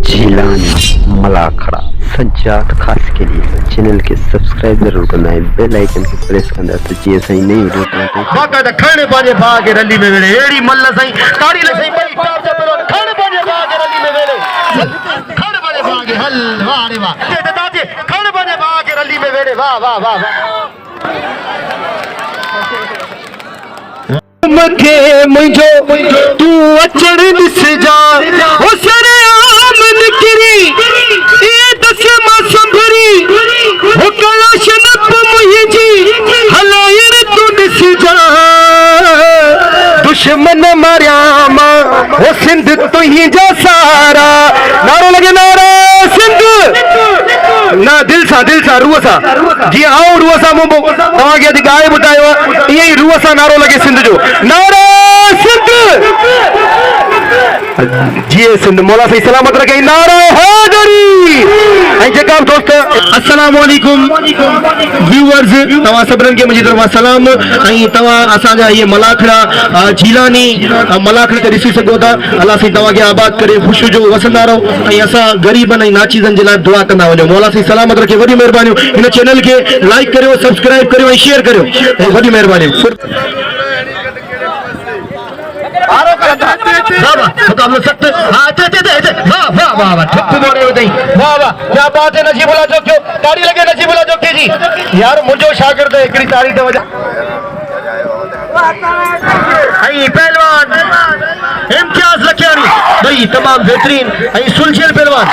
जिलानी मलाखड़ा सज्जाद खास के लिए चैनल के सब्सक्राइब जरूर करना है, बेल आइकन के प्रेस करना तो जी सही नहीं वीडियो बाकायदा खड़े पाजे भागे रली में वेले एड़ी मल्ला सही ताड़ी ले सही बड़ी टाप से पेलो खड़े पाजे भागे रली में वेले खड़े पाजे भागे हल वाह रे वाह ते दाजे खड़े पाजे भागे रली में वेले वाह वाह वाह मथे मुझो तू अचड़ दिस जा ओ सरे आम निकरी ए दस मा संभरी ओ कलाश नप मुझी हलायर तू दिस जा दुश्मन मारिया मा ओ सिंध तू ही जा सारा नारो लगे नारा सिंध ना दिल सा रूह सा जी आओ रूह सा मुंबो तवा के गाय बुटायो यही रूह सा नारो लगे सिंध जो नारा सिंध जी सिंध मौला सही सलामत रखे नारा हैदरी ऐं जेका दोस्त अस्सलाम वालेकुम व्यूअर्स तवा सबरन के मुझे तरफ सलाम ऐं तवा असाजा ये मलाखड़ा जिलानी मलाखड़ा के ॾिसी सघो था अल्लाह सही तवा के आबाद करे खुश जो वसंदा रहो ऐं असां गरीबन ऐं नाचीज़न जे लाइ दुआ कंदा वञो मौला सही सलामत रखे वॾी महिरबानियूं इन चैनल के लाइक करियो सब्सक्राइब करियो ऐं शेयर करियो ऐं वॾी महिरबानियूं यार मुझो शागिर्द एकड़ी तारी ते वजा आई पहलवान इम्तियाज लखियानी भाई तमाम बेहतरीन आई सुलझियल पहलवान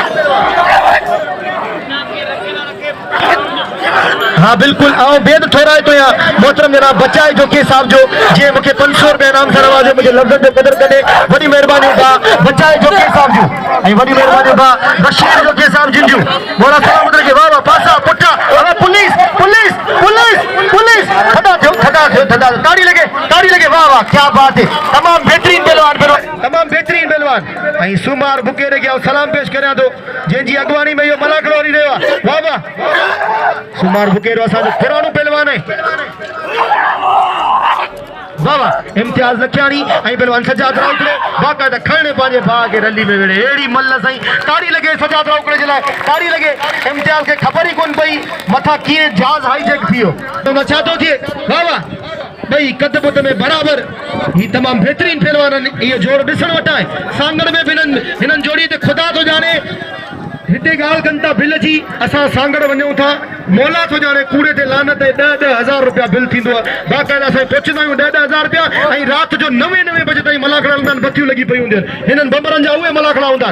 हाँ बिल्कुल आओ बेद थोड़ा है तो यहाँ मोहतरम जनाब बच्चा है जो के साहब जो जे मुझे 500 रुपए नाम से नवाजे मुझे लफ्ज़ जो कदर करे बड़ी मेहरबानी होगा बच्चा है जो के साहब जो आई बड़ी मेहरबानी होगा बशीर जो के साहब जिंजू मोरा सलामत रखे वाह वाह पासा पुट्टा अरे पुलिस पुलिस पुलिस पुलिस खड़ा ताड़ी लगे वाह वाह क्या बात है तमाम बेहतरीन पहलवान आई सुमार बुके रे गया सलाम पेश करया तो जंजी अगवानी में यो मलाखड़ो हरी रेवा वाह वाह सुमार बुके रो असा पुरानो पहलवान है वाह वाह इम्तियाज लखियानी आई पहलवान सजाद राउकड़े बाकायदा खड़े पाजे भागे रली में वेड़े एड़ी मल्ल सही ताड़ी लगे सजाद राउकड़े जे लाए ताड़ी लगे इम्तियाज के खबर ही कोन पई मथा किए जहाज हाईजैक थियो तो छा तो थिए वाह वाह भाई कद बुत में बराबर ये तमाम बेहतरीन पहलवान ये जोड़ ॾिसण वटा है सांगड़ में हिनन जोड़ी ते खुदा तो जाने हिते गाल कंता बिल जी असा सांगड़ वणो था मौला तो जाने कूड़े ते लानत 10,000 रुपया बिल थींदो बाकायदा से पहुंचदा आहियूं 10,000 रुपया ऐं रात जो 9 बजे ताईं मलाखड़ा हलंदा बतियूं लगी पई हूंदियूं हिनन बंबरन जा उहे मलाखड़ा हूंदा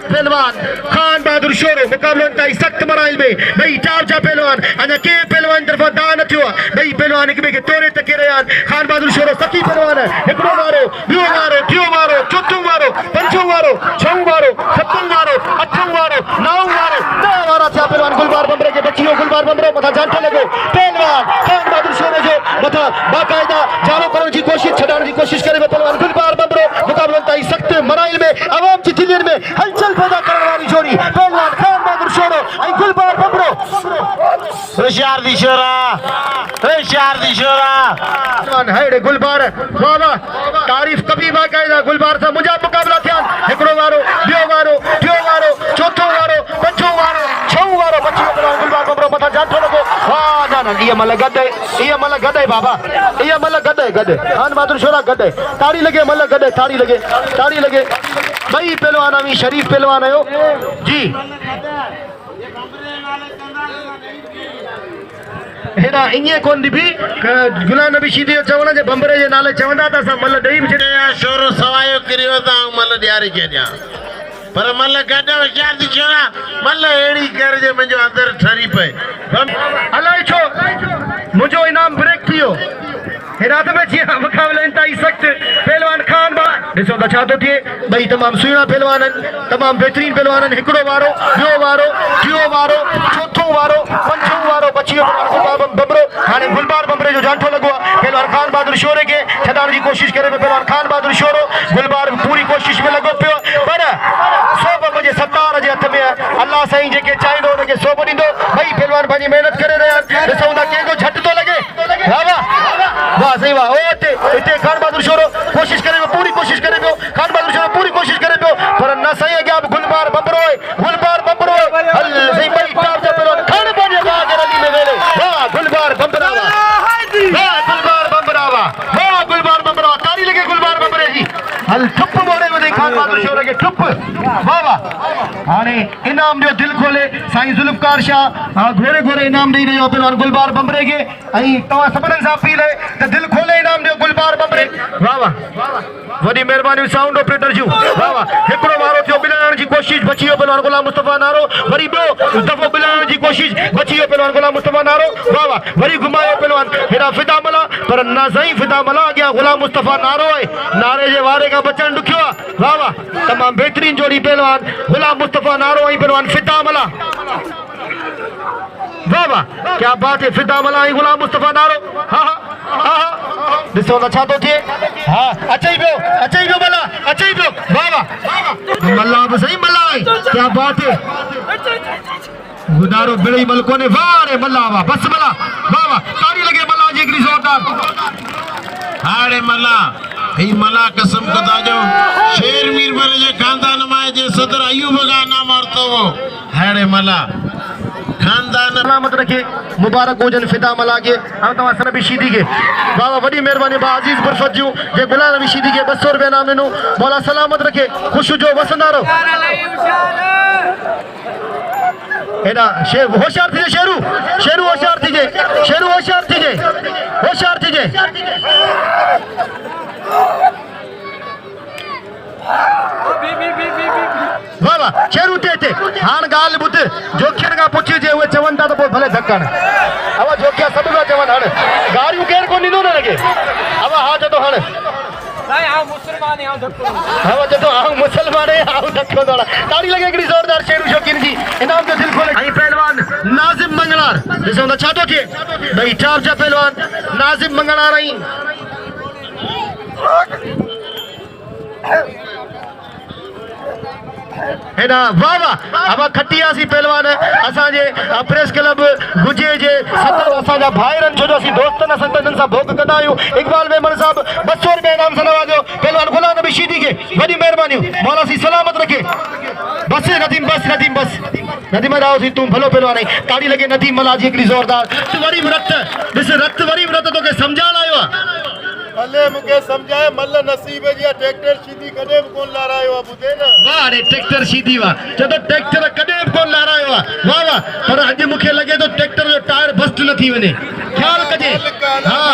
पहलवान खान बहादुर शोरो मुकाबलो ताईं सख्त मराइल में भई चार पहलवान अञा के पहलवान तरफा दा न थियो भई पहलवान एक बे के तोरे तके रहिया खान बहादुर शोरो सखी पहलवान हिकड़ो वारो ॿियो वारो टियों वारो चौथों वारो पंजों वारो छहों वारो सतों वारो अठों वारो नौं वारो 10 वारा थिया पहलवान गुलबार बंबरे के बचियो गुलबार बंबरो मथा जांठो लॻो पहलवान खान बहादुर शोरो जो मथा बाकायदा जानो करण जी कोशिश छॾण जी कोशिश करे पहलवान गुलबार बंबरो मुकाबलो ताईं सख्त मराइल में आवाम जी दिलनि में हलचल पैदा करण वाली जोड़ी पहलवान खान बहादुर शोरो ऐं गुलबार बंबरो होशियार दी शोरा पहलवान हेड़े गुलबार वाह वाह तारीफ कभी बाकायदा गुलबार सा मुझा मुकाबला थिया हिकड़ो वारो ॿियो वारो टियों वारो चौथों वारो पंजों वारो छहों वारो बचियो गुलबार बंबरो मथा जांठो लॻो वाह ना ये मल गद है बाबा ये मल गद खान बहादुर शोरा गद है ताड़ी लगे मल गद है ताड़ी लगे भाई पहलवान अमी शरीफ पहलवान आयो जी हेड़ा इए कोन दिबी गुलाम नबी शीदी चवण जे बंबरे जे नाले चवंदा त असां मल ॾेई बि छॾिया शोरो सवायो करियो था मल ॾियारे छॾिया पर मल गॾ होशियार दी छोरा मल अहिड़ी कर जे मुंहिंजो अंदर ठरी पए अलाए छो मुंहिंजो इनाम ब्रेक थियो हिरात में जीअं मुकाबले ताईं सख्त पहलवान खान बा ॾिसो त छा थो थिए ॿई तमामु सुहिणा पहलवान आहिनि तमामु बहितरीन पहलवान आहिनि हिकिड़ो वारो ॿियो वारो टियों वारो चौथों वारो पंजों वारो बचियो बंबरो हाणे गुलबार बंबरे जो जांठो लॻो आहे पहलवान खान बहादुर शोरे खे छॾाइण जी कोशिश करे पहलवान खान बहादुर शोरो गुलबार पूरी कोशिश में लॻो पियो पर सोब मुंहिंजे सत्तार जे हथ में आहे अल्लाह साईं जेके चाहींदो हुनखे सोब ॾींदो भई पहलवान पंहिंजी महिनत करे रहिया आहिनि ॾिसूं था कंहिंजो झटि थो लॻे वाह सही वाह इतने खान बहादुर शोरो कोशिश करे पूरी कोशिश करे खान बहादुर शोरो पूरी कोशिश करे पर न सही अॻियां गुलबार बंबरो है वाह वाह हाणे इनाम ॾियो दिलि खोले साईं ज़ुल्फ़कार शाह घोड़े घोड़े इनाम ॾेई रहियो पहिलवान गुलबार बंबरे खे ऐं तव्हां सभिनीनि सां अपील आहे त दिलि खोले इनाम ॾियो गुलबार बंबरे वाह वाह वॾी महिरबानी साउंड ऑपरेटर जूं वाह वाह हिकिड़ो वारो थियो मिलण जी कोशिशि बची वियो पहिलवान गुलाम मुस्तफ़ा नारो वरी ॿियो दफ़ो मिलण जी कोशिशि बची वियो पहिलवान गुलाम मुस्तफ़ा नारो वाह वाह वरी घुमायो पहिलवान हेॾा फिदा मला पर न साईं फिदा मला अॻियां गुलाम मुस्तफ़ा नारो आहे नारे जे वारे खां बचणु ॾुखियो आहे वाह वाह तमामु बहितरीन जोड़ी पहिलवान गुलाम मुस्तफ़ा नारो ऐं पहिलवान फिदा मला वाह वाह क्या बात है फिदा मला ऐं गुलाम मुस्तफ़ा नारो हा हा हा ॾिसो न छा थो थिए हा अचई पियो मला अचई पियो वाह वाह मल्ला बि सही मल्ला आहे क्या बात है गुदारो बिड़ई मल कोने वाह रे मल्ला वाह बस मला वाह वाह ताड़ी लगे मल्ला जी हिकिड़ी ज़ोरदार हाणे मला ही मला कसम खुदा जो शेर मीरबर जे खानदान मां जे सदर अयूब का नाम वरितो हो हाणे मला खानदान सलामत रखे मुबारक हुजन फिदा मला के हम तव्हां सनबी शीदी के बाबा वॾी महिरबानी बा अज़ीज़ बुरफत जूं जे गुलाम नबी शीदी के 200 रुपया इनाम ॾिनो मौला सलामत रखे ख़ुशि जो वसंदा रहो हेॾा होशियार थी शेरू होशियार थी होशियार थी वाह वाह शेरू ते हाणे ॻाल्हि ॿुध जोखियुनि खां पुछिजे उहे चवनि था त पोइ भले धकनि अवा जोखिया सभु था चवनि हाणे गारियूं केरु कोन ॾींदो न लॻे अवा हा चवंदो हाणे मुसलमान धक्को दौड़ा ताड़ी लगे हिकिड़ी ज़ोरदार शेरू शौकीन जी इनाम जो दिलि खोले ऐं पहलवान नाज़िम मंगलार ॾिसो न छा थो थिए भई चार जा पहलवान नाज़िम मंगलार ऐं हेॾा वाह वाह अब खटियासीं पहलवान असांजे प्रेस क्लब गुजे जे सदर असांजा भाइरनि छो जो असीं दोस्तनि संतनि सां भोग कंदा आहियूं इकबाल मेमन साहब 200 रुपया इनाम सां नवाज़ो पहलवान गुलाम नबी शीदी खे वॾी महिरबानियूं मौला सी सलामत रखे बस नदीम राव सी तूं भलो पहलवान आई ताड़ी लगे नदीम मला जी हिकिड़ी ज़ोरदार तूं वरी बि रत वरी बि रत तोखे सम्झाइण आयो आहे भले मूंखे सम्झाए मल नसीब जी ट्रैक्टर शीदी कॾहिं बि कोन लारायो आहे ॿुधे न वाह रे ट्रैक्टर शीदी वाह चओ त ट्रैक्टर कॾहिं बि कोन लारायो आहे वाह वाह पर अॼु मूंखे लॻे थो ट्रैक्टर जो टायर बस्ट न थी वञे ख्याल कजे हा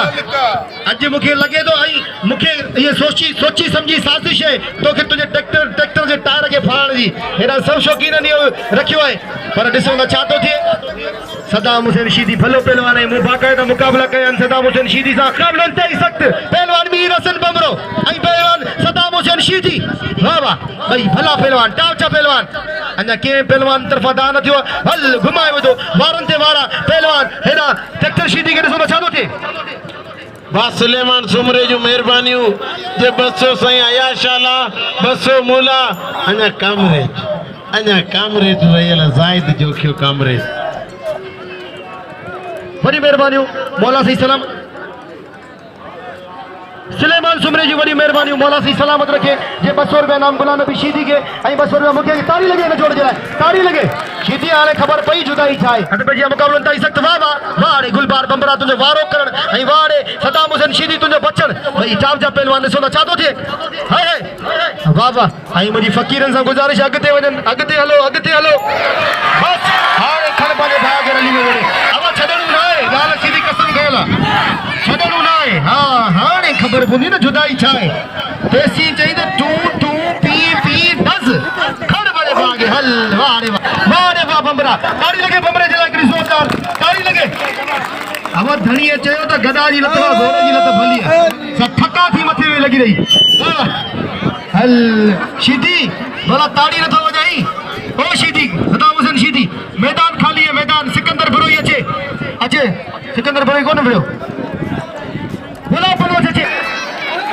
अॼु मूंखे लॻे थो ऐं मूंखे इहे सोची सम्झी साज़िश आहे तोखे तुंहिंजे ट्रैक्टर जे टायर खे फाड़ण जी हेॾा सभु शौक़ीननि इहो रखियो आहे पर ॾिसो न छा थो थिए सदाम हुसैन शीदी भलो पहलवान है बाक़ायदा मुक़ाबला कया सदाम हुसैन शीदी सां मुक़ाबलो इंतहाई सख़्त पहलवान मीर हसन बमरो ऐं पहलवान सदाम हुसैन शीदी वाह वाह भई भला पहलवान टावचा पहलवान अञा कंहिं पहलवान तरफ़ा दा न थियो हल घुमाए विधो वारनि ते वारा पहलवान हेॾा ट्रैक्टर शीदी खे ॾिसो न छा थो थिए बा सुलेमान सुमरे जूं महिरबानियूं जे 200 साईं अयाशाला 200 मूला अञा कामरेज रहियल ज़ाहिद जोखियो कामरेज वॾी महिरबानियूं मौला सी सलाम सुलेमान सुमरे जी वॾी महिरबानियूं मौला सी सलामत रखे जे 200 रुपया इनाम गुलाम नबी शीदी के ऐं 200 रुपया मूंखे ताड़ी लगे न जोड़ जे लाइ ताड़ी लगे शीदी हाणे ख़बर पई जुदाई छा आहे हट पे जी मुक़ाबलो इंतहाई सख़्त वाह वाह वाह रे गुलबार बंबरा तुंहिंजो वारो करण ऐं वाह रे सदाम हुसैन शीदी तुंहिंजो बचण भई चाव जा पहलवान ॾिसो न छा थो थिए हाय वाह वाह ऐं मुंहिंजी फ़क़ीरनि सां गुज़ारिश अॻिते वञनि अॻिते हलो बस हाणे खण पंहिंजे भाउ खे रली में विड़े अवा छॾणो न आहे ॻाल्हि सीधी कसम कयल आहे छॾणो न आहे हा हाणे ख़बर पवंदी न जुदाई छा आहे तेसी चई त तूं पी बस खण पंहिंजे भाउ खे हल वाह रे वाह बंबरा ताड़ी लगे बंबरे जे लाइ हिकिड़ी ज़ोरदार ताड़ी लगे अब धणीअ चयो त गदा जी लत ज़ोर जी लत भली आहे सब थका थी मथे में लगी रही हल शीदी भला ताड़ी नथो वॼाई ओ शीदी सदाम हुसैन शीदी मैदान खाली है मैदान सिकंदर भरोई अचे सिकंदर भरोई कोन वियो बोला पनो अचे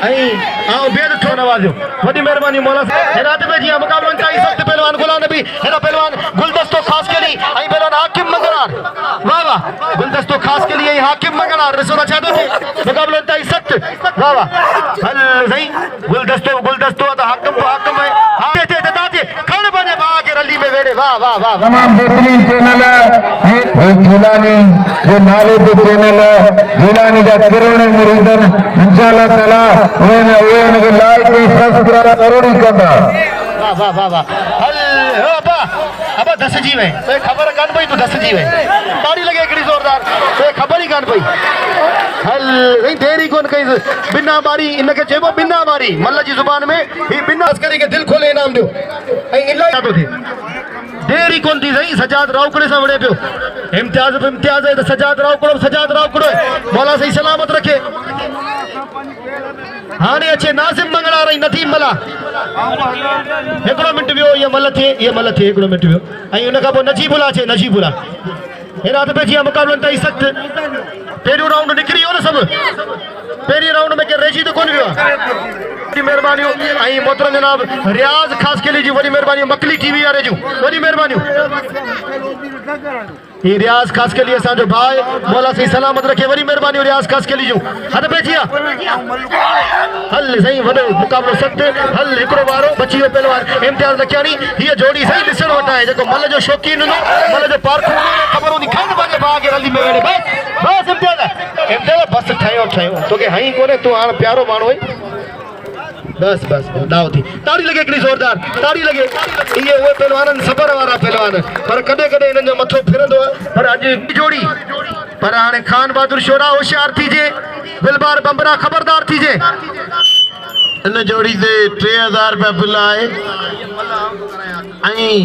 ऐं आओ बेद थो नवाज़ो वॾी महिरबानी मौला रात में जीअं मुक़ाबलो इंतहाई सख़्त पहलवान गुलाम नबी हेॾा पहलवान गुलदस्तो ख़ासि के लिए ऐं पहलवान हाकिम मंगलार वाह वाह गुलदस्तो ख़ासि के लिए हाकिम मंगलार ॾिसो न छा थो थिए मुक़ाबलो इंतहाई सख़्त वाह वाह हल साईं गुलदस्तो त हाकिम है हाथे ते दाते खण पंहिंजे भाउ खे रली में वेड़े वाह वाह वाह तमाम बेहतरीन चैनल है जिलानी जो नाले जो चैनल है जिलानी का किरण मुरीदन इंशाअल्लाह ताला उन्हें लाइक सब्सक्राइब करोड़ी कंदा वाह वाह वाह वाह हल अबा अबा दस जी वे तो खबर कान पई तू दस जी वे ताड़ी लगे हिकिड़ी ज़ोरदार तो खबर ही कान पई हल नहीं देरी कोन कई बिना बारी इनके चइबो बिना बारी मल्ल जी ज़ुबान में ही बिना अस्करी के दिल खोले इनाम दियो ऐं इलाही तो थे देरी कोन थी सही सजाद राउकड़े सां वड़े पियो इम्तियाज़ है तो सजाद राउकड़ो मौला सही सलामत रखे हाणे अचे नाज़िम मंगड़ा रही नथी मला हिकिड़ो मिंट वियो ये मल थिए हिकिड़ो मिंट वियो ऐं उन खां पोइ नजीबुला अचे नजीबुला हेॾा त पइजी विया मुक़ाबलनि ताईं सख़्तु पहिरियों राउंड निकिरी वियो न सभु पहिरीं राउंड में केरु रहिजी त कोन वियो आहे वॾी महिरबानियूं ऐं मोहतरम जनाब रियाज़ ख़ासि केली जी वॾी महिरबानियूं मकली टीवी वारे जूं वॾी महिरबानियूं ये रियाज़ ख़ासि केली असांजो भाउ मौला सही सलामत रखे वॾी महिरबानियूं रियाज़ ख़ासि केली जूं हद पइजी विया हल सही वॾो मुक़ाबिलो सख़्तु हल हिकिड़ो वारो बची वियो पहलवान इम्तियाज़ लखियाणी हीअ जोड़ी सही ॾिसण वटि आहे जेको मल जो शौक़ीन हूंदो मल जो पारखू हूंदो ख़बर हूंदी खंड पंहिंजे भाउ खे रली में वेड़े बस इम्तियाज़ बस ठहियो तोखे हई कोन्हे तूं हाणे प्यारो माण्हू आहीं बस बस दाव थी ताड़ी लगे हिकिड़ी ज़ोरदार ताड़ी लगे ये उहे पहलवान सबर वारा पहलवान पर कॾहिं कॾहिं इन्हनि जो मथो फिरंदो आहे पर अॼु जोड़ी पर हाणे खान बहादुर शोरा होशियार थीजे दिलबार बंबरा खबरदार थीजे इन जोड़ी ते 3000 रुपया बिल आहे ऐं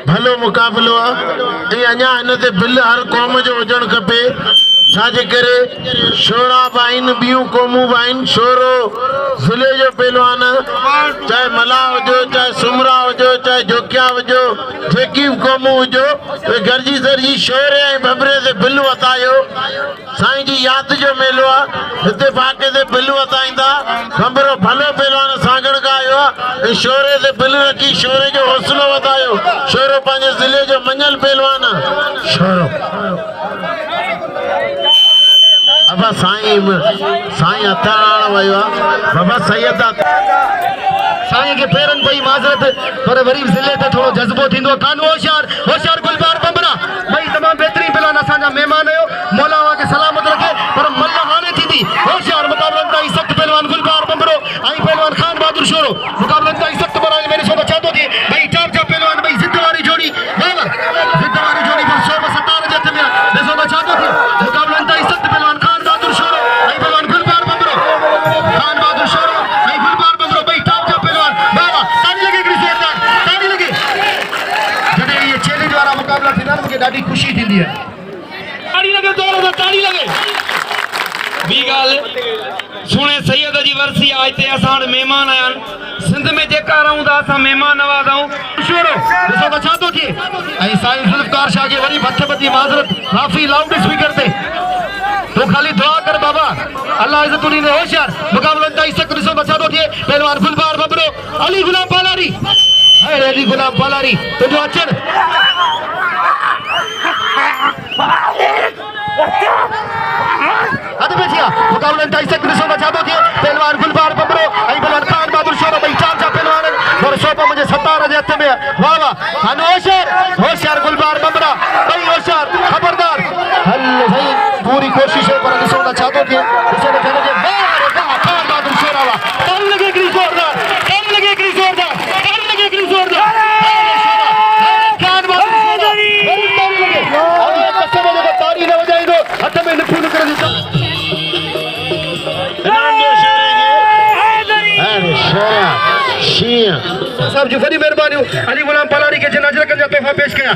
भलो मुक़ाबिलो आहे ऐं अञा हिन ते बिल हर क़ौम जो हुजणु खपे छाजे करे शोरा बि आहिनि ॿियूं क़ौमूं बि आहिनि शोरो ज़िले जो पहलवान चाहे मला हुजो चाहे सुमरा हुजो चाहे जोकिया हुजो जेकी बि क़ौमूं हुजो उहे गॾिजी सरजी शोरे ऐं बबरे ते बिल वतायो साईं जी यादि जो मेलो आहे हिते फाके ते बिल वताईंदा बंबरो भलो पहलवान सागड़ खां आयो आहे ऐं शोरे ते बिल रखी शोरे जो हौसलो वधायो शोरो पंहिंजे ज़िले जो मञल पहलवान शोरो बाबा साईं हथ हणण वियो आहे बाबा सैयद साईं के पेरन पई माज़रत पर वरी ज़िले ते थोड़ो जज़्बो थींदो कान होशियार गुलबार बंबरा भई तमाम बेहतरीन पहलवान असांजा महिमान आयो मौला वा के सलामत रखे पर मल्ल हाणे थींदी होशियार मुक़ाबलनि ताईं सख़्तु पहलवान गुलबार बंबरो ऐं पहलवान खान बहादुर शोरो मुक़ाबलनि ताईं सख़्तु बराए मेरे सोचा चाहतो थी भई चार पहलवान भई ज़िद वारी जोड़ी पर 117 जे हथ में ॾिसो त चाहतो थी मुक़ाबलनि ताईं सख़्तु पहलवान खान बहादुर शोरो ऐं पहलवान गुलबार बंबरो ऐं गुलबार बंबरो भई चार पहलवान बाबा ताड़ी लगे हिकिड़ी ज़ोरदार ताड़ी लगे जॾहिं इहे चैलेंज वारा मुक़ाबला थींदा आहिनि मूंखे ॾाढी ख़ुशी थींदी आहे ताड़ी लगे ज़ोरदार ताड़ी लगे ॿी ॻाल्हि सुहिणे सैयद जी वरसी आहे हिते असां वटि महिमान आया आहिनि सिंध में जेका रहूं था असां महिमान नवाज़ आहियूं शोरो ॾिसो त छा थो थिए ऐं साईं ज़ुल्फ़कार शाह खे वरी मथे बदी माज़रत काफ़ी लाउड स्पीकर ते तो खाली दुआ कर बाबा अल्लाह इज़्ज़त ॾींदे होशियार मुक़ाबलनि ताईं सख़्तु ॾिसो त छा थो थिए पहलवान गुलबार बबरो अली गुलाम पालारी अली गुलाम पालारी तुंहिंजो अचनि हद पे थिया मुक़ाबलनि ताईं सख़्तु ॾिसो त छा थो थिए पहलवान गुलबार बबरो ऐं पहलवान खान बहादुर शोरो भई चार पहलवान और सोप मुंहिंजे 17 जे हथ में वाह वाह हाणे होशियार गुलबार बबरा भई होशियार खबरदार हल भई पूरी कोशिश है पर ॾिसो त छा थो थिए ॾिसो त छा थो थिए वाह खान बहादुर शोरा वाह ताड़ी लगे हिकिड़ी ज़ोरदार खान बहादुर शोरा खान बहादुर शोरा वरी ताड़ी लगे हाणे कसम जो ताड़ी न वॼाईंदो हथ में निफू निकिरे ॾिसो साहब जी वॾी महिरबानियूं अली गुलाम पालारी के जिन अजरकनि जा तोहफ़ा पेश कया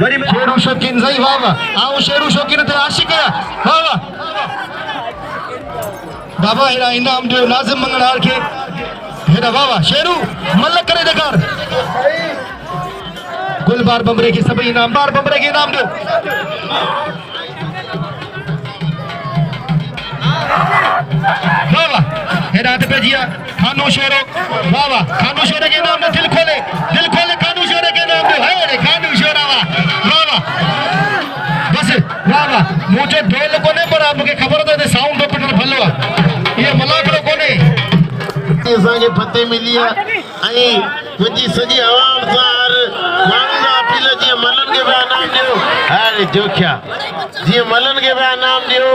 वरी शेरू शौकीन सही वाह वाह आऊं शेरू शौकीन ते आशिक़ आहियां वाह वाह बाबा हेड़ा इनाम ॾियो नाज़िम मंगड़ार खे हेड़ा वाह वाह शेरू मल करे ॾेखार गुलबार बंबरे खे सभई इनाम बार बंबरे खे इनाम ॾियो वाह वाह हेड़ा हथ पे जिया खानो शेरो वाह वाह खानो शेरे के नाम दिल खोले खानो शेरे के नाम दे है खानो शेरा वाह वाह बस वाह वाह मुझे ढोल कोने पर आपके खबर तो दे साउंड ऑपरेटर भलो ये मलाकड़ो कोने असांखे फते मिली आहे ऐं मुंहिंजी सॼी आवाम सां हर माण्हू सां अपील जीअं मलनि खे बि इनाम ॾियो अरे जोख्या जी मलन के बया नाम दियो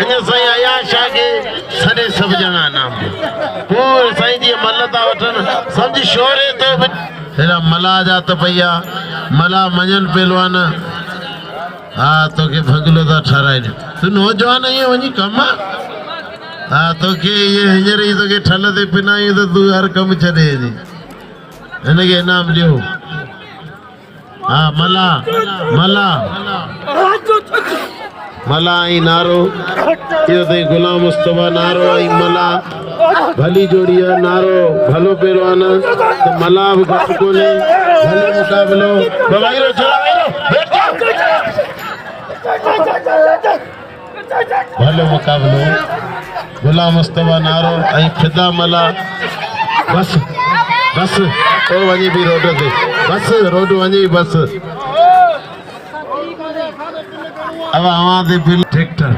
इन सही अयाश के सरे सब जना नाम दियो पूरे सही जी मलता वठन समझ शोरे तो हेरा मला जा तो भैया मला मंजन पहलवान हाँ तो के भगलो था ठहराए तू नौजवान है वही कम हाँ तो के ये हिंजर ही तो के ठल दे पिना ही तो तू हर कम चले जी इनके नाम लियो हाँ मला मला मला आई नारो यो ते गुलाम मुस्तफा नारो आई मला भली जोड़िया नारो भलो पहलवान तो मला भी घट को ले भले मुकाबलो बवाइरो चला भलो मुकाबलो गुलाम मुस्तफा नारो आई फिदा मला बस बस और वही भी रोड ते बस रोड वही बस अब आवाज़ बिल ट्रैक्टर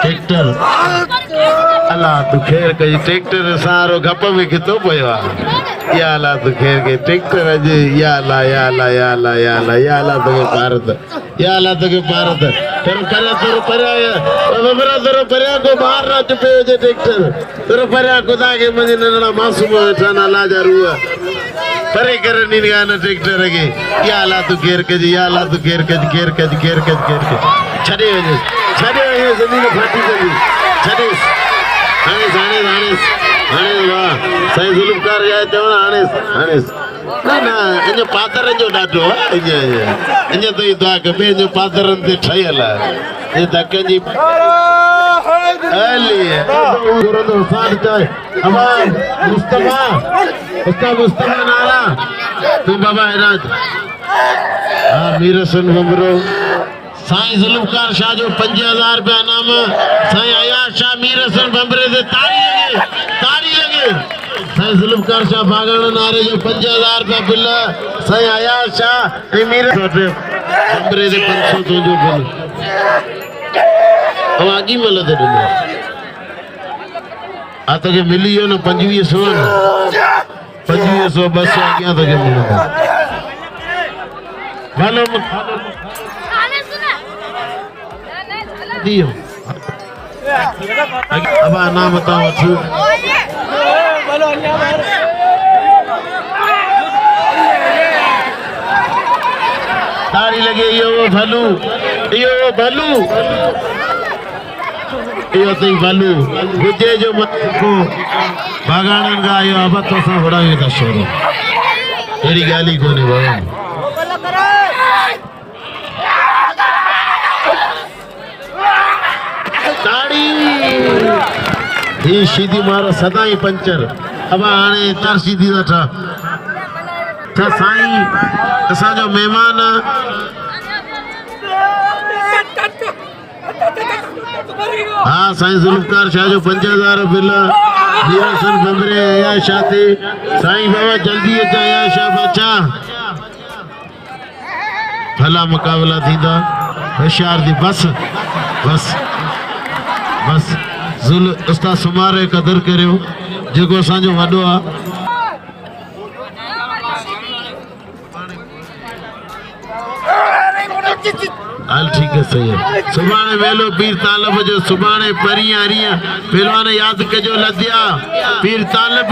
ट्रैक्टर अल्लाह तू खेर कई ट्रैक्टर सारो गप में कितो पयो या अल्लाह तू खेर के ट्रैक्टर अजे या अल्लाह या अल्लाह या अल्लाह या अल्लाह या अल्लाह तो भारत या अल्लाह तो भारत तेरे करे तेरे परे बबरा तेरे परे को बाहर ना चुपे हो जे ट्रैक्टर तेरे परे खुदा के मजे नना मासूम थाना लाजा रुआ परे कर निगा ना ट्रैक्टर के या अल्लाह तू घेर के या अल्लाह तू घेर के छड़े हो जमीन फाटी गई छड़े हाने हाने हाने हाने वाह सही जुल्मकार जाए तो हाने ना ना इन पातर जो डाटो इन तो ये दुआ के बे जो पातरन ते ठयला ये धक्के जी अली गुरु साथ जाए अमान मुस्तफा नारा तू बाबा हैरान हाँ मीर सुन बमरो साईं जुल्मकार शाह जो 5000 रुपया नाम साईं अयाश शाह मीर हसन बमरे से ताड़ी लगे साईं जुल्मकार शाह बागड़ नारे जो 5000 रुपया बिल साईं अयाश शाह मीर बमरे से 500 तो जो बिल अब आगी मल दे आ तो के मिली हो ना 2500 2500 बस आगे तो के मिलो भलो दियो अब नाम बताओ ताड़ी लगे यो भलू यो तई भलू गुजे जो को बागानन का यो अब तो सा बड़ा ये दशोरो तेरी गाली कोनी बाबा ही सीधी मारो सदा ही पंचर अब आने तार सीधी था साईं असा जो मेहमान हाँ साईं जुल्मकार शाह जो 5000 बिल मीरसन बमरे या शादी साईं बाबा जल्दी अचा या शाह बचा भला मुकाबला थींदा होशियार दी बस बस बस जुल उस्ताद सुमारे कदर करियो जेको असांजो वॾो आहे हाल ठीक है सही है सुभाणे वेलो पीर तालब जो सुभाणे परियां हरियां पहलवान याद कजो लद्या पीर तालब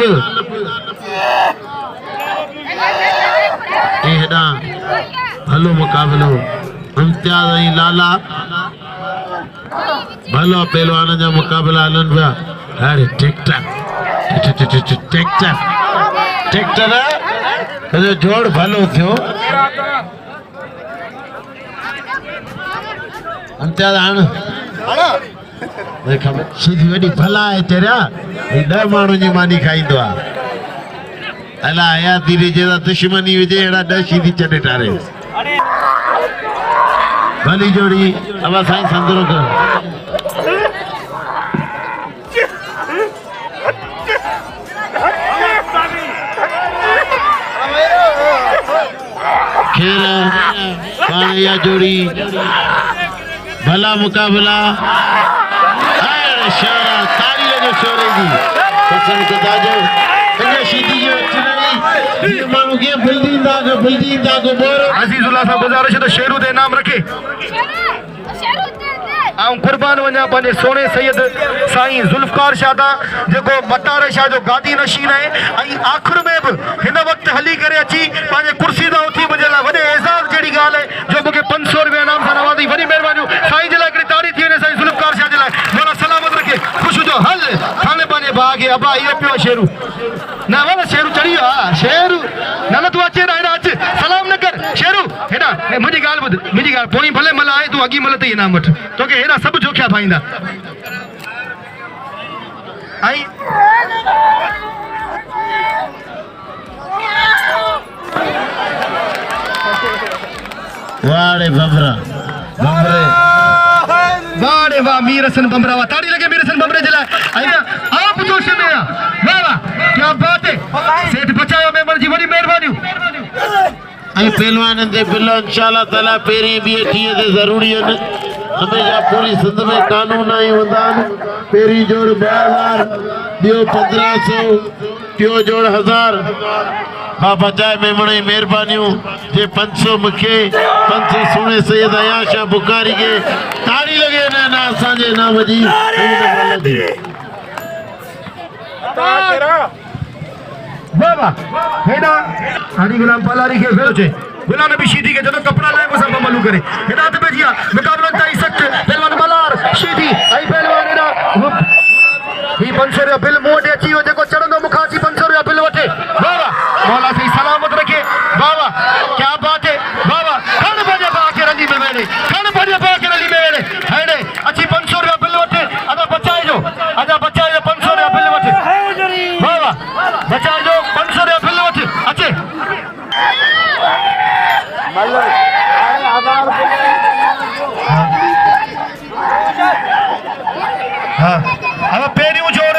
ए हेडा हलो मुकाबलो इम्तियाज ऐं लाला भलो पहलवान जा मुकाबला हलन पिया अरे ट्रैक्टर जोड़ भलो थियो इम्तियाज हाण देख सीधी वॾी भला आहे तेरा 10 माण्हुनि जी मानी खाईंदो आहे अला आया धीरे जेड़ा दुश्मनी विजे एड़ा 10 सीधी चढ़े टारे भली जोड़ी अब साईं संदरो कर खेर पान या जोड़ी भला मुकाबला अरे शोरा ताली लगे शोरे जी कसम खुदा जो सीधी जो चुनरी ये माण्हू कीअं भुलिजी ईंदा को बोर अज़ीज़ुल्लाह साहब गुज़ारिश है तो शेरू दे नाम रखे ऐं कुर्बान वञा पंहिंजे सोने सैयद साईं ज़ुल्फ़कार शाह ता जेको मतार शाह जो गादी नशीन आहे ऐं आख़िर में बि हिन वक़्तु हली करे अची पंहिंजे कुर्सी तां उथी मुंहिंजे लाइ वॾे एज़ाज़ जहिड़ी ॻाल्हि आहे जो मूंखे 500 रुपया इनाम सां नवाज़ी वॾी महिरबानी साईं जे लाइ हिकिड़ी ताड़ी थी वञे साईं ज़ुल्फ़कार शाह जे लाइ मौला सलामत रखे ख़ुशि जो हल हाणे पंहिंजे भाउ खे अबा इहो पियो शेरू न वाला शेरू चढ़ी वियो आहे शेरू न तूं अचे ना हेॾा अच सलाम न कर शेरू हेॾा मुंहिंजी ॻाल्हि ॿुध मुंहिंजी ॻाल्हि पोणी भले मल आहे तूं अॻी मल ते इनाम वठ तोखे हेॾा सभु जोखिया पाईंदा ऐं वाड़े बबरा बबरे वाड़े वाह मीर हसन बमरा वाह ताड़ी लगे मीर हसन बमरे जे लाइ ऐं न आप जोश में आ वाह वाह क्या बात है सेठ बचायो मेंबर जी वॾी महिरबानियूं ऐं पहलवाननि ते बिल इंशाअल्लाह ताला पहिरीं 20 ते ज़रूरी आहिनि हमेशा पूरी सिंध में कानून आई हूंदा आहिनि पहिरीं जोड़ 2000 ॿियो 1500 टियों जोड़ 1000 मां बचाए मेमण जी महिरबानियूं जे 500 मूंखे 500 सुहिणे सैयद अयाशा बुखारी खे ताड़ी लॻे न असांजे नाम जी वाह वाह हेॾा हाजी गुलाम पलारी खे वेलो चे गुलाम नबी शीदी के जदों कपड़ा लाए को सब मलू करे हेॾा हथ में जिया मुकाबलो ताई सख्त पहलवान मलार शीदी आई पहलवान हेॾा ही 500 रुपया बिल मूं वटि अची वियो जेको चढ़ंदो मूंखां अची 500 रुपया बिल वठे वाह वाह मौला सही सलामत रखे वाह वाह क्या बात है वाह वाह खण पंहिंजे भाउ खे रंडी में वेड़े खण पंहिंजे भाउ खे रंडी में वेड़े हेॾे अची 500 रुपया बिल वठे अदा बचाइजो 500 रुपया बिल वठे वाह वाह बचाइजो 500 रुपया बिल वठे अचे हाँ अब पहिरियों जोड़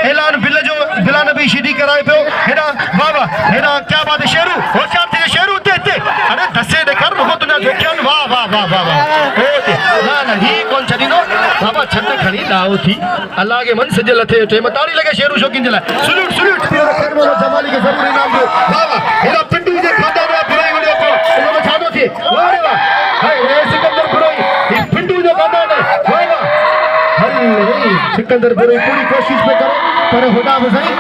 ऐलान बिल जो बिला नबी शीदी कराए पियो हेॾा वाह वाह हेॾा क्या बात है शेरू होशियार थी शेरू उते हिते अरे धसे ॾेखार रुगो तुंहिंजा जोखियनि वाह वाह वाह वाह वाह ओके न ही कोन छॾींदो बाबा छत खणी दाव थी अल्लाह के मन सजे लथे अचे मताड़ी लगे शेरू शौकीन जे लाइ सल्यूट सल्यूट जमाली के ज़रूरी इनाम ॾियो वाह वाह हेॾा पिंडू जे खाधा में बुराई वञे पियो उन में छा थो थिए वाह रे वाह हाय हे सिकंदर बुराई ही पिंडू जो खाधा ने वाह वाह सिकंदर बुराई पूरी कोशिश पे करे पर होड़ा में सही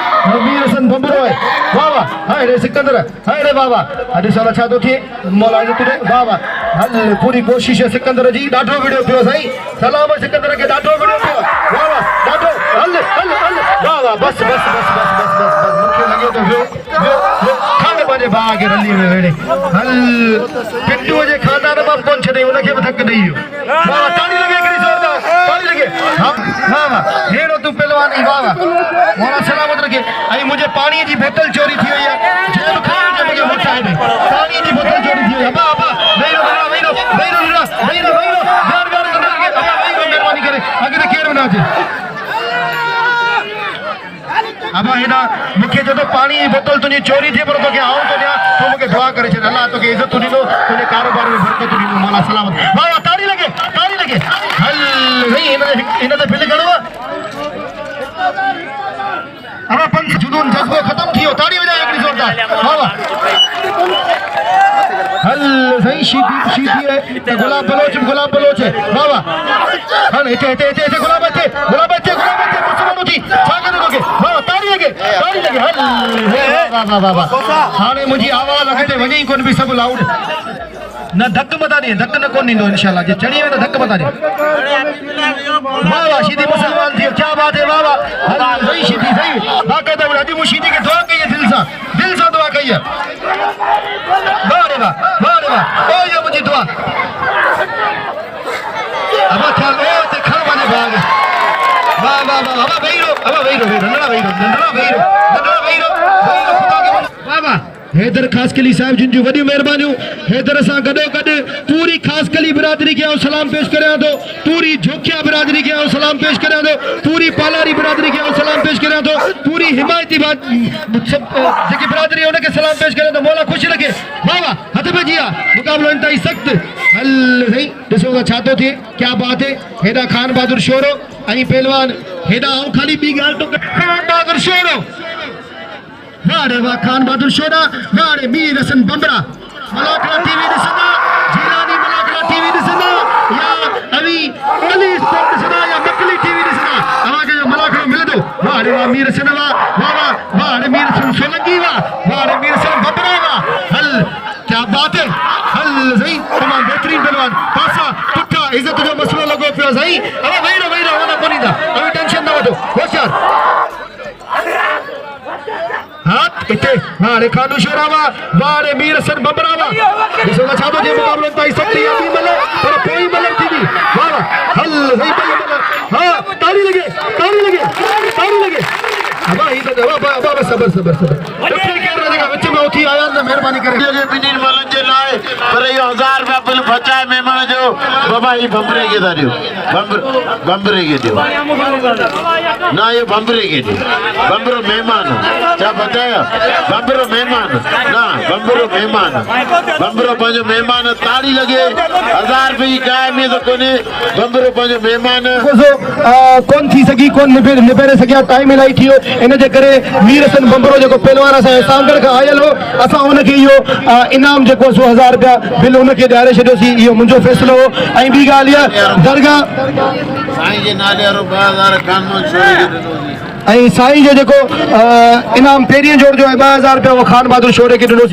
मीर हसन बमरो है वाह वाह हाय रे सिकंदर हाय रे वाह वाह अॼु साल छा थो थिए मौला जो तुरे वाह वाह हल पूरी कोशिश है सिकंदर जी ॾाढो विडियो पियो साईं सलाम सिकंदर के ॾाढो विडियो पियो वाह वाह ॾाढो हल हल हल वाह वाह बस बस बस बस बस बस बस मूंखे लॻे थो वियो खण पंहिंजे भाउ खे रली में वेड़े हल पिंडूअ जे खानदान मां कोन छॾे हुनखे बि धक ॾेई वियो वाह वाह ताड़ी लॻे हिकिड़ी ज़ोरदार ताड़ी लॻे हा वाह वाह हेड़ो तूं पहलवान वाह वाह मौला सलामत रखे ऐं मुंहिंजे पाणीअ जी बोतल चोरी थी वई आहे जेब खाइण मुंहिंजे मुठ आहे पाणीअ जी बोतल चोरी थी वई अबा अबा वेही रहो महिरबानी करे अॻिते केरु न अचे अबा हेॾा मूंखे जॾहिं पाणी जी बोतल तुंहिंजी चोरी थिए पर तोखे आऊं थो ॾियां तूं मूंखे दुआ करे छॾ अलाह तोखे इज़त ॾींदो तुंहिंजे कारोबार में बरकत ॾींदो मौला सलामत वाह वाह ताड़ी लगे हल भई हिन ते बिल घणो आहे अबा पंच जुनून जज़्बो ख़त्म थी वियो ताड़ी वॼाए हिकिड़ी ज़ोरदार वाह वाह हल सही शीदी है त गुलाब बलोच है वाह वाह हल हिते गुलाब हिते मुसलमानो थी छा करे तोखे वाह ताड़ी लगे हल वाह वाह वाह हाणे मुंहिंजी आवाज़ अॻिते वञे ई कोन बि सभु लाउड न धक मता ॾिए धक न कोन ॾींदो इंशाल्लाह जे चढ़ी वञे त धक मता ॾिए वाह वाह शीदी मुसलमान थी क्या बात है वाह वाह हल सही शीदी सही बाक़ाइदा अॼु मूं शीदी खे दुआ कई है दिल सां दुआ कई है वाह रे वाह ओ ये मुंहिंजी दुआ अब ख्याल ओ ते खण वञे भाग वाह वाह वाह अब वेही रहो नंढड़ा वेही रहो वाह वाह हैदर खास कली साहिब जिन जूं वॾियूं महिरबानियूं हैदर सां गॾोगॾु पूरी खास कली बिरादरी खे आउं सलाम पेश करियां थो पूरी जोखिया बिरादरी खे आउं सलाम पेश करियां थो पूरी पालारी बिरादरी खे आउं सलाम पेश करियां थो पूरी हिमायती जेकी बिरादरी आहे उनखे सलाम पेश करियां थो मौला ख़ुशि रखे वाह वाह हथ में जी आहे मुक़ाबिलो इंतहाई सख़्तु हल सही ॾिसो त छा थो थिए क्या बात है हेॾा खान बहादुर शोरो ऐं पहलवान हेॾा आउं ख़ाली ॿी ॻाल्हि थो खान बहादुर शोरो वारे वाह खान बहादुर शोरा वारे मीर हसन बमरा मलाकड़ा टीवी ॾिसंदा जीलानी मलाकड़ा टीवी ॾिसंदा या अली स्पोर्ट ॾिसंदा या मकली टीवी ॾिसंदा तव्हांखे जो मलाकड़ो मिलंदो वारे वाह मीर हसन वाह वाह वारे मीर हसन सोलंकी वाह वारे मीर हसन बमरा वाह हल क्या बात है हल सही तमाम बेहतरीन पहलवान पासा पुठा इज्जत जो मसलो लॻो पियो सही अरे वही रहो वञा कोन ईंदा अभी टेंशन न वठो होशियार हाथ इते वारे खानू शोरावा वारे मीर हसन बमरावा ॾिसो छा थो जे मुक़ाबलो ताईं सख़्ती अभी मल पर पोइ मल थींदी वाह हल सही मल हां ताली लगे अब ही तो अब सबर डॉक्टर कैमरा जगह विच में उठी आया न मेहरबानी करे जे बिनिन मलन जे लाए पर यो 1000 रुपया बिल बचाए मेहमान जो बाबा ही बम्बरे के दारियो बम्बरे के दियो ना ये बम्बरे के दियो बम्बरो मेहमान क्या बताया बम्बरो मेहमान ना बम्बरो मेहमान बम्बरो पंजो मेहमान ताली लगे 1000 रुपये काय में तो कोने बम्बरो पंजो मेहमान कौन थी सकी कौन निबेरे सकिया टाइम इलाही थियो इन जे करे मीर हसन बम्बरो जो पहलवान असां सांगड़ का आयल हो असां उनके यो इनाम जो 1000 रुपया बिल उनके ॾियारे छॾियोसीं इहो मुंहिंजो फ़ैसिलो हो ऐं ॿी ॻाल्हि आहे दरगाह साईं जे नाले वारो 2000 कानून छोड़ी ॾिनो ऐं साईं जो जेको इनाम पहिरीं जोड़ जो आहे 2000 रुपया उहो खान बहादुर शोरे खे ॾिनोसीं